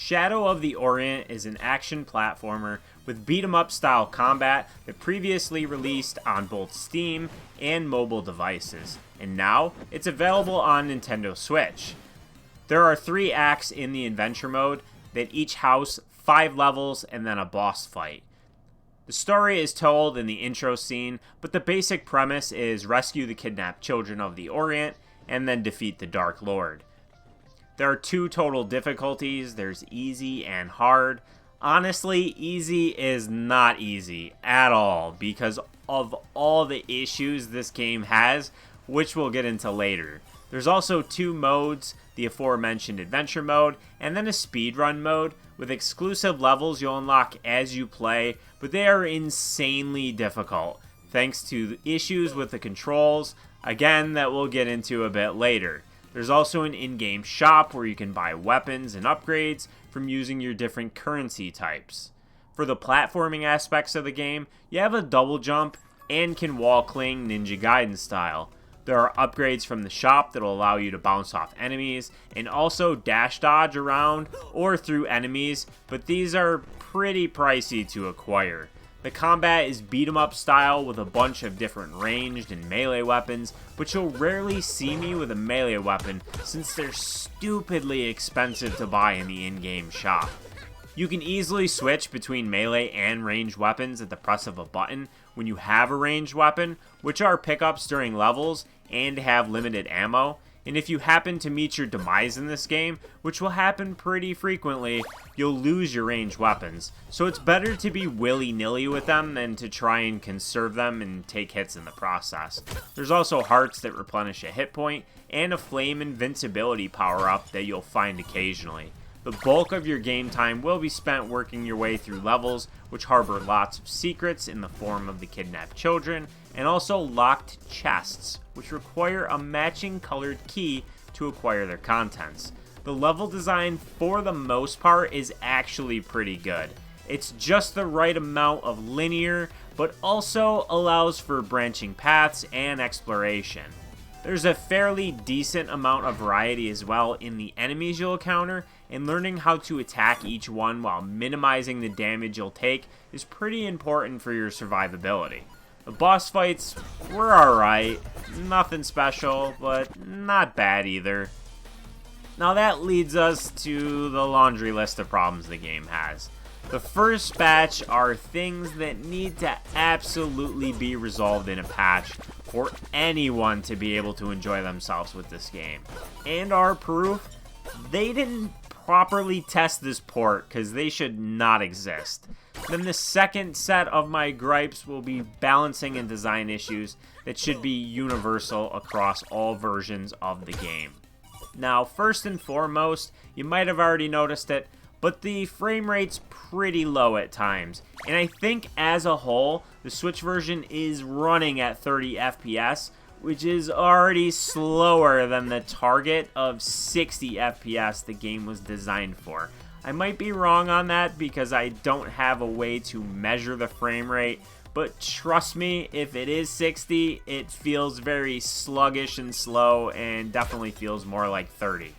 Shadow of the Orient is an action platformer with beat-em-up style combat that previously released on both Steam and mobile devices, and now it's available on Nintendo Switch. There are 3 acts in the adventure mode that each house 5 levels and then a boss fight. The story is told in the intro scene, but the basic premise is rescue the kidnapped children of the Orient and then defeat the Dark Lord. There are 2 total difficulties, there's easy and hard. Honestly, easy is not easy at all because of all the issues this game has, which we'll get into later. There's also 2 modes, the aforementioned adventure mode, and then a speedrun mode, with exclusive levels you'll unlock as you play, but they are insanely difficult, thanks to issues with the controls, again, that we'll get into a bit later. There's also an in-game shop where you can buy weapons and upgrades from using your different currency types. For the platforming aspects of the game, you have a double jump and can wall cling Ninja Gaiden style. There are upgrades from the shop that will allow you to bounce off enemies and also dash dodge around or through enemies, but these are pretty pricey to acquire. The combat is beat 'em up style with a bunch of different ranged and melee weapons, but you'll rarely see me with a melee weapon since they're stupidly expensive to buy in the in-game shop. You can easily switch between melee and ranged weapons at the press of a button when you have a ranged weapon, which are pickups during levels and have limited ammo. And if you happen to meet your demise in this game, which will happen pretty frequently, you'll lose your ranged weapons. So it's better to be willy-nilly with them than to try and conserve them and take hits in the process. There's also hearts that replenish a hit point and a flame invincibility power-up that you'll find occasionally. The bulk of your game time will be spent working your way through levels, which harbor lots of secrets in the form of the kidnapped children, and also locked chests, which require a matching colored key to acquire their contents. The level design, for the most part, is actually pretty good. It's just the right amount of linear, but also allows for branching paths and exploration. There's a fairly decent amount of variety as well in the enemies you'll encounter, and learning how to attack each one while minimizing the damage you'll take is pretty important for your survivability. The boss fights were alright, nothing special, but not bad either. Now that leads us to the laundry list of problems the game has. The first batch are things that need to absolutely be resolved in a patch for anyone to be able to enjoy themselves with this game. And our proof, they didn't properly test this port because they should not exist. Then the second set of my gripes will be balancing and design issues that should be universal across all versions of the game. Now, first and foremost, you might have already noticed it, but the frame rate's pretty low at times, and I think as a whole, the Switch version is running at 30 FPS, which is already slower than the target of 60 FPS the game was designed for. I might be wrong on that because I don't have a way to measure the frame rate, but trust me, if it is 60, it feels very sluggish and slow and definitely feels more like 30.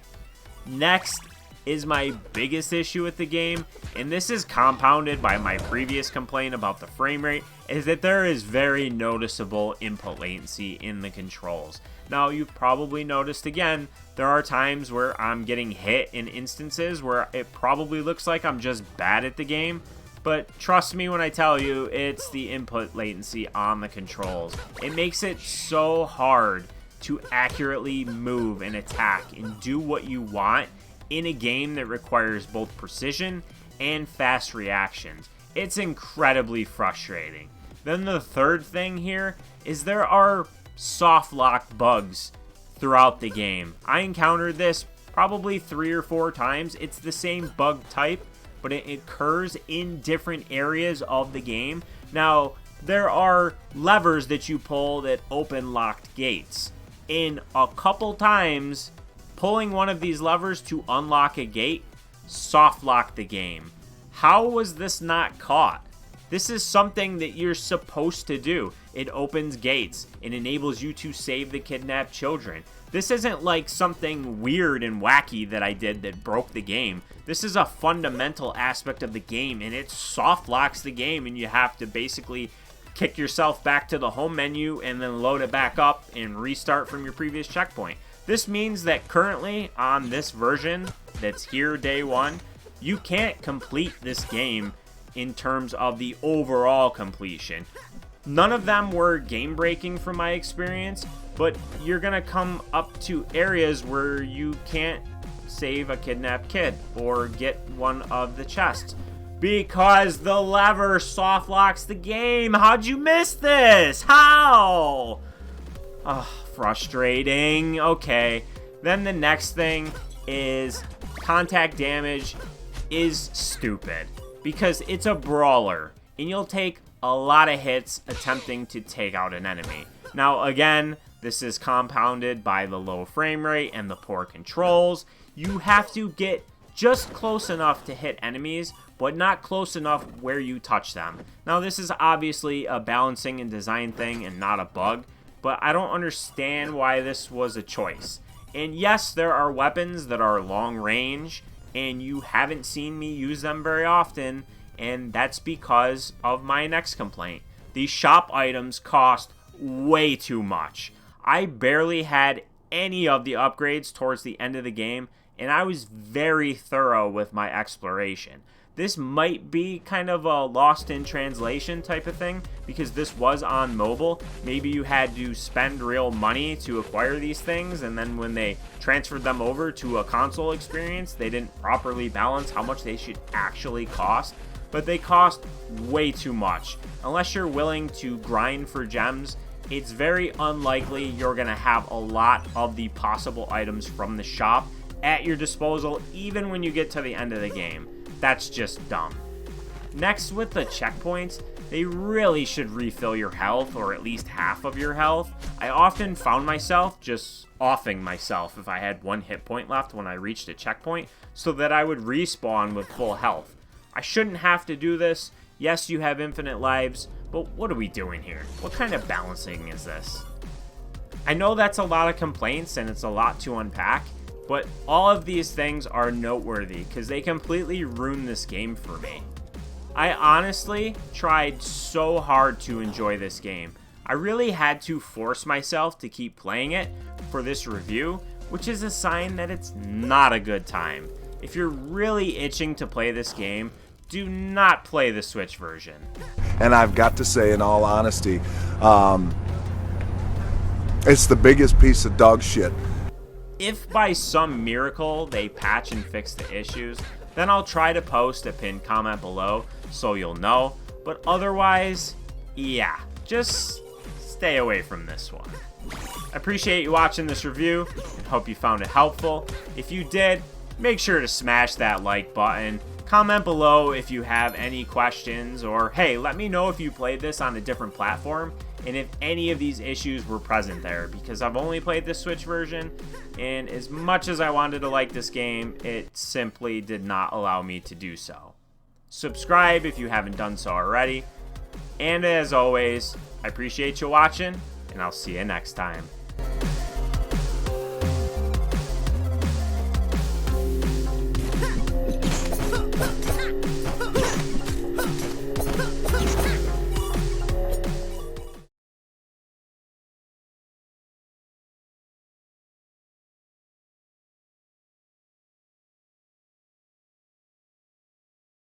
Next is my biggest issue with the game, and this is compounded by my previous complaint about the frame rate, is that there is very noticeable input latency in the controls. Now, you've probably noticed again, there are times where I'm getting hit in instances where it probably looks like I'm just bad at the game, but trust me when I tell you, it's the input latency on the controls. It makes it so hard to accurately move and attack and do what you want in a game that requires both precision and fast reactions. It's incredibly frustrating. Then the third thing here is there are soft lock bugs throughout the game. I encountered this probably 3 or 4 times. It's the same bug type, but it occurs in different areas of the game. Now, there are levers that you pull that open locked gates. In a couple times, pulling one of these levers to unlock a gate soft locked the game. How was this not caught? This is something that you're supposed to do. It opens gates and enables you to save the kidnapped children. This isn't like something weird and wacky that I did that broke the game. This is a fundamental aspect of the game, and it soft locks the game, and you have to basically kick yourself back to the home menu and then load it back up and restart from your previous checkpoint. This means that currently on this version that's here day one, you can't complete this game in terms of the overall completion. None of them were game breaking from my experience, but you're gonna come up to areas where you can't save a kidnapped kid or get one of the chests because the lever soft locks the game. How'd you miss this? How? Frustrating. Okay, then the next thing is contact damage is stupid because it's a brawler and you'll take a lot of hits attempting to take out an enemy. Now again, this is compounded by the low frame rate and the poor controls. You have to get just close enough to hit enemies, but not close enough where you touch them. Now this is obviously a balancing and design thing and not a bug, but I don't understand why this was a choice. And yes, there are weapons that are long range, and you haven't seen me use them very often, and that's because of my next complaint. These shop items cost way too much. I barely had any of the upgrades towards the end of the game, and I was very thorough with my exploration. This might be kind of a lost in translation type of thing because this was on mobile. Maybe you had to spend real money to acquire these things, and then when they transferred them over to a console experience, they didn't properly balance how much they should actually cost. But they cost way too much. Unless you're willing to grind for gems, it's very unlikely you're going to have a lot of the possible items from the shop at your disposal, even when you get to the end of the game. That's just dumb. Next, with the checkpoints, they really should refill your health, or at least half of your health. I often found myself just offing myself if I had one hit point left when I reached a checkpoint, so that I would respawn with full health. I shouldn't have to do this. Yes, you have infinite lives, but what are we doing here? What kind of balancing is this? I know that's a lot of complaints and it's a lot to unpack, but all of these things are noteworthy because they completely ruined this game for me. I honestly tried so hard to enjoy this game. I really had to force myself to keep playing it for this review, which is a sign that it's not a good time. If you're really itching to play this game, do not play the Switch version. And I've got to say, in all honesty, it's the biggest piece of dog shit. If by some miracle they patch and fix the issues, then I'll try to post a pinned comment below so you'll know. But otherwise, yeah, just stay away from this one. I appreciate you watching this review and hope you found it helpful. If you did, make sure to smash that like button. Comment below if you have any questions, or hey, let me know if you played this on a different platform and if any of these issues were present there, because I've only played the Switch version, and as much as I wanted to like this game, it simply did not allow me to do so. Subscribe if you haven't done so already, and as always, I appreciate you watching, and I'll see you next time.